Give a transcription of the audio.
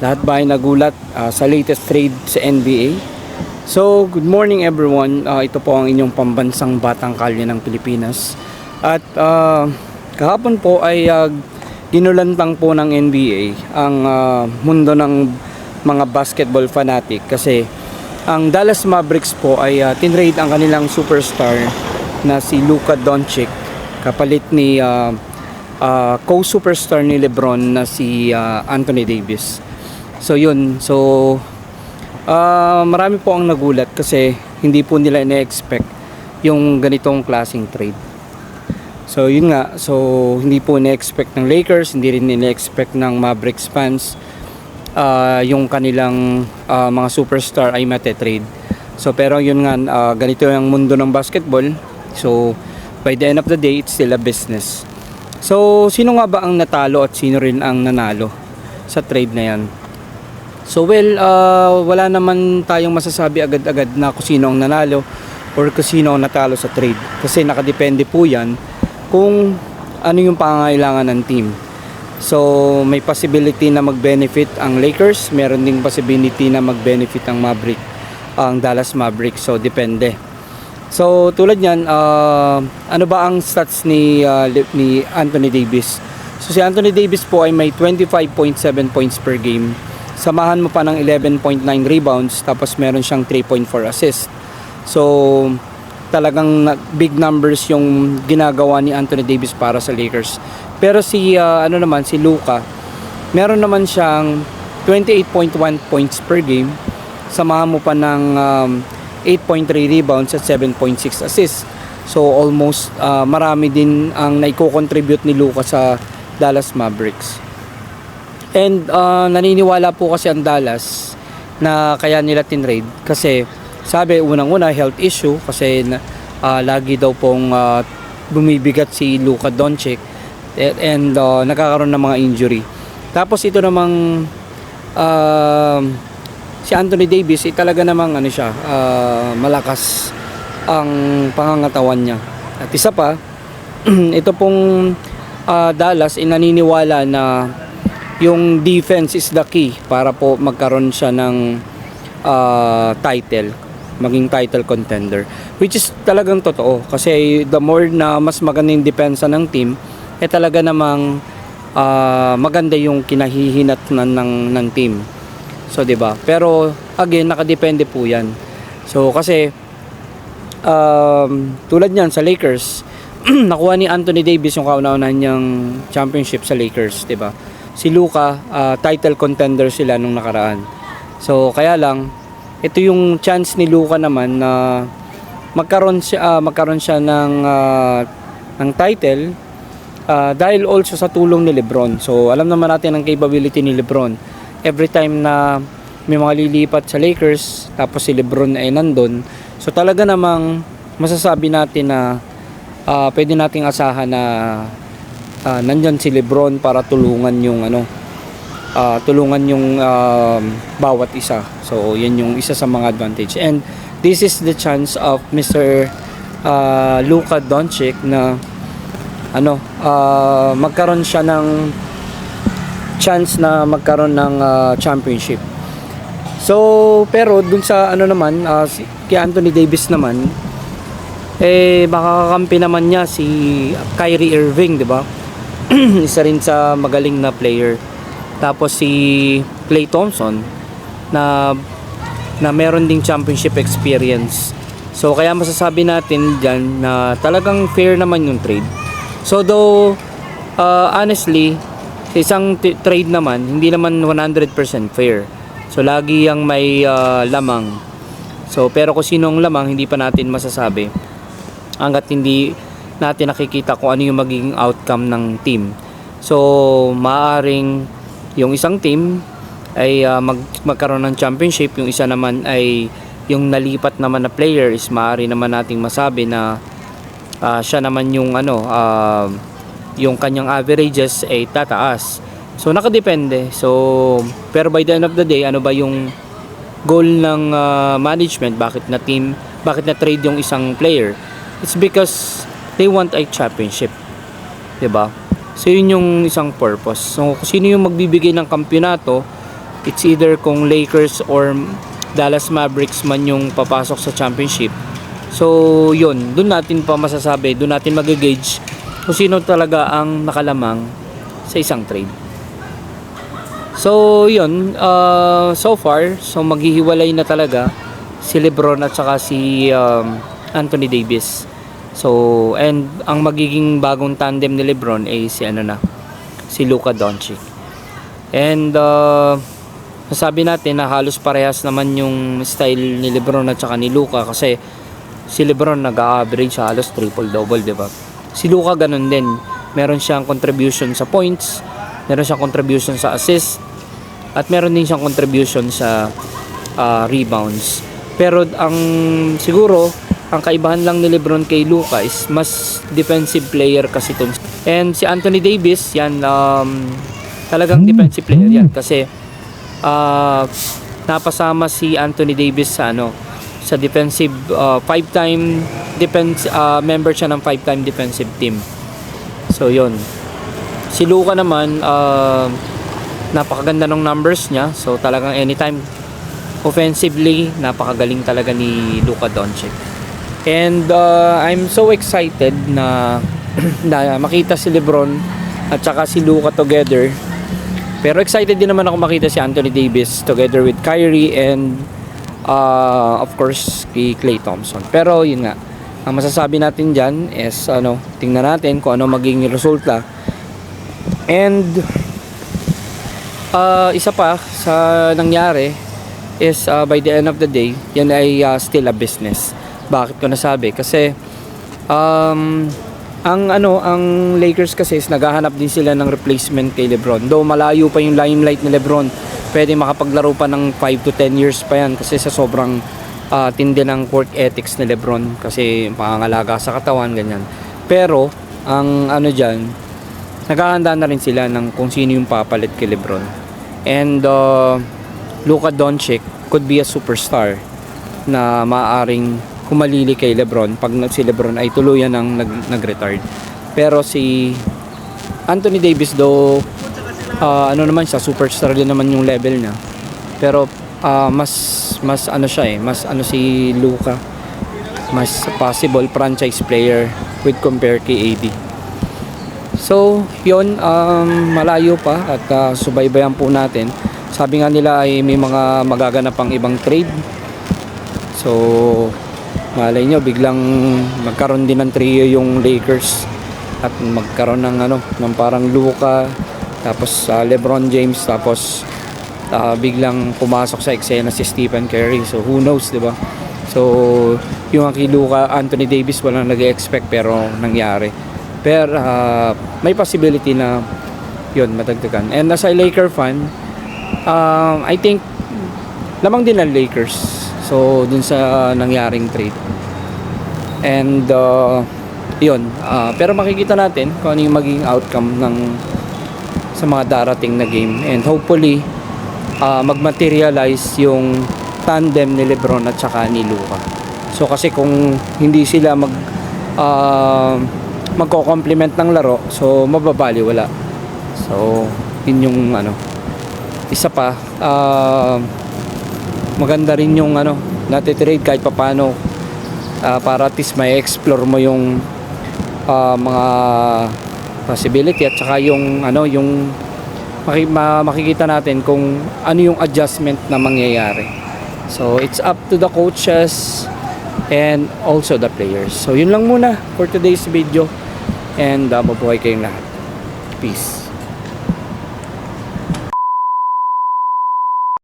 Lahat ba ay nagulat sa latest trade sa NBA? So, good morning everyone. Ito po ang inyong pambansang batang kalye ng Pilipinas. At kahapon po ay ginulantang po ng NBA ang mundo ng mga basketball fanatic kasi ang Dallas Mavericks po ay tinrade ang kanilang superstar na si Luka Doncic kapalit ni co-superstar ni LeBron na si Anthony Davis. So yun, marami po ang nagulat kasi hindi po nila ina-expect yung ganitong klaseng trade. So yun nga, hindi po ina-expect ng Lakers, hindi rin ina-expect ng Mavericks fans yung kanilang mga superstar ay mate-trade. So pero yun nga, ganito yung mundo ng basketball. So by the end of the day, it's still a business. So, sino nga ba ang natalo at sino rin ang nanalo sa trade na yan? So, wala naman tayong masasabi agad-agad na kung sino ang nanalo or kung sino ang natalo sa trade. Kasi nakadepende po yan kung ano yung pangangailangan ng team. So, may possibility na mag-benefit ang Lakers, meron ding possibility na mag-benefit ang Dallas Mavericks. So, depende. So tulad niyan, ano ba ang stats ni Anthony Davis? So si Anthony Davis po ay may 25.7 points per game. Samahan mo pa ng 11.9 rebounds, tapos meron siyang 3.4 assists. So talagang big numbers yung ginagawa ni Anthony Davis para sa Lakers. Pero si Luka, meron naman siyang 28.1 points per game. Samahan mo pa ng 8.3 rebounds at 7.6 assists. So almost marami din ang naiko-contribute ni Luka sa Dallas Mavericks. And naniniwala po kasi ang Dallas na kaya nila tinrade kasi sabi unang-una health issue kasi lagi daw pong bumibigat si Luka Doncic and nagkakaroon ng mga injury. Tapos ito namang si Anthony Davis talaga namang malakas ang pangangatawan niya. At isa pa, ito pong Dallas naniniwala na yung defense is the key para po magkaroon siya ng title, maging title contender, which is talagang totoo kasi the more na mas maganda yung depensa ng team, talaga namang maganda yung kinahihinatnan ng team. So 'di ba? Pero again, nakadepende po 'yan. So kasi tulad niyan sa Lakers, nakuha ni Anthony Davis yung kauna-unahan niyang championship sa Lakers, 'di ba? Si Luka, title contender sila nung nakaraan. So kaya lang ito yung chance ni Luka naman na magkaroon siya ng title dahil also sa tulong ni LeBron. So alam naman natin ang capability ni LeBron. Every time na may mga lilipat sa Lakers tapos si LeBron ay nandun, so talaga namang masasabi natin na pwede nating asahan na nandyan si LeBron para tulungan yung bawat isa. So yan yung isa sa mga advantage, and this is the chance of Mr. Luka Doncic na magkaroon siya ng chance na magkaroon ng championship. So pero dun sa kay Anthony Davis naman, makakakampi naman niya si Kyrie Irving, 'di ba? Isa rin sa magaling na player. Tapos si Klay Thompson na meron ding championship experience. So kaya masasabi natin diyan na talagang fair naman yung trade. So though honestly, sa isang trade naman, hindi naman 100% fair. So lagi yang may lamang. So pero kung sinong lamang, hindi pa natin masasabi hangga't hindi natin nakikita kung ano yung magiging outcome ng team. So maaring yung isang team ay magkaroon ng championship, yung isa naman ay yung nalipat naman na player is maaari naman nating masabi na siya naman yung yung kanyang averages ay tataas. So nakadepende. So pero by the end of the day, ano ba yung goal ng management? Bakit na trade yung isang player? It's because they want a championship, 'di ba? So yun yung isang purpose. So kung sino yung magbibigay ng kampeonato it's either kung Lakers or Dallas Mavericks man yung papasok sa championship. So yun, doon natin pa masasabi, doon natin mag-gauge kung sino talaga ang nakalamang sa isang trade. So yun, so far, so maghihiwalay na talaga si LeBron at saka si Anthony Davis. So, and ang magiging bagong tandem ni LeBron ay si Luka Doncic. And masabi natin na halos parehas naman yung style ni LeBron at saka ni Luka, kasi si LeBron nag-average halos triple-double, di ba? Si Luka ganun din. Meron siyang contribution sa points, meron siyang contribution sa assist, at meron din siyang contribution sa rebounds. Pero siguro ang kaibahan lang ni LeBron kay Luka is mas defensive player kasi to. And si Anthony Davis, yan talagang defensive player yan kasi napasama si Anthony Davis sa defensive five-time member siya ng five-time defensive team. So yun. Si Luka naman napakaganda ng numbers niya. So talagang anytime offensively napakagaling talaga ni Luka Doncic. And I'm so excited na makita si LeBron at saka si Luka together. Pero excited din naman ako makita si Anthony Davis together with Kyrie and of course kay Klay Thompson. Pero yun nga, ang masasabi natin dyan is tingnan natin kung ano magiging resulta. And isa pa sa nangyari is by the end of the day, yan ay still a business. Bakit ko nasabi? Kasi ang Lakers kasi is naghahanap din sila ng replacement kay LeBron. Though malayo pa yung limelight ni LeBron, pwede makapaglaro pa ng 5 to 10 years pa yan kasi sa sobrang tindi ng work ethics ni LeBron, kasi pangangalaga sa katawan, ganyan. Pero ang dyan, naghahanda na rin sila ng kung sino yung papalit kay LeBron. And Luka Doncic could be a superstar na maaaring kumalili kay LeBron pag si LeBron ay tuluyan ng nag-retard. Pero si Anthony Davis naman siya, superstar din naman yung level niya. Pero mas si Luka, mas possible franchise player with compare kay AD. So yun, malayo pa at subaybayan po natin. Sabi nga nila ay may mga magaganap pang ibang trade. So malay nyo, biglang magkaroon din ng trio yung Lakers at magkaroon ng parang Luka, tapos LeBron James, tapos biglang pumasok sa eksena si Stephen Curry. So who knows, di ba? So yung kay Luka, Anthony Davis walang nag-expect pero nangyari. Pero may possibility na yun madagdagan. And as a Laker fan, I think lamang din ang Lakers so dun sa nangyaring trade. And yun, pero makikita natin kung ano yung magiging outcome sa mga darating na game. And hopefully magmaterialize yung tandem ni LeBron at saka ni Luka. So kasi kung hindi sila magko-complement ng laro, so mababaliwala. So yun yung isa pa, maganda rin yung natitrade kahit papaano para at least may explore mo yung mga possibility at saka yung makikita natin kung ano yung adjustment na mangyayari. So it's up to the coaches and also the players. So yun lang muna for today's video, and mabuhay kayong lahat. Peace.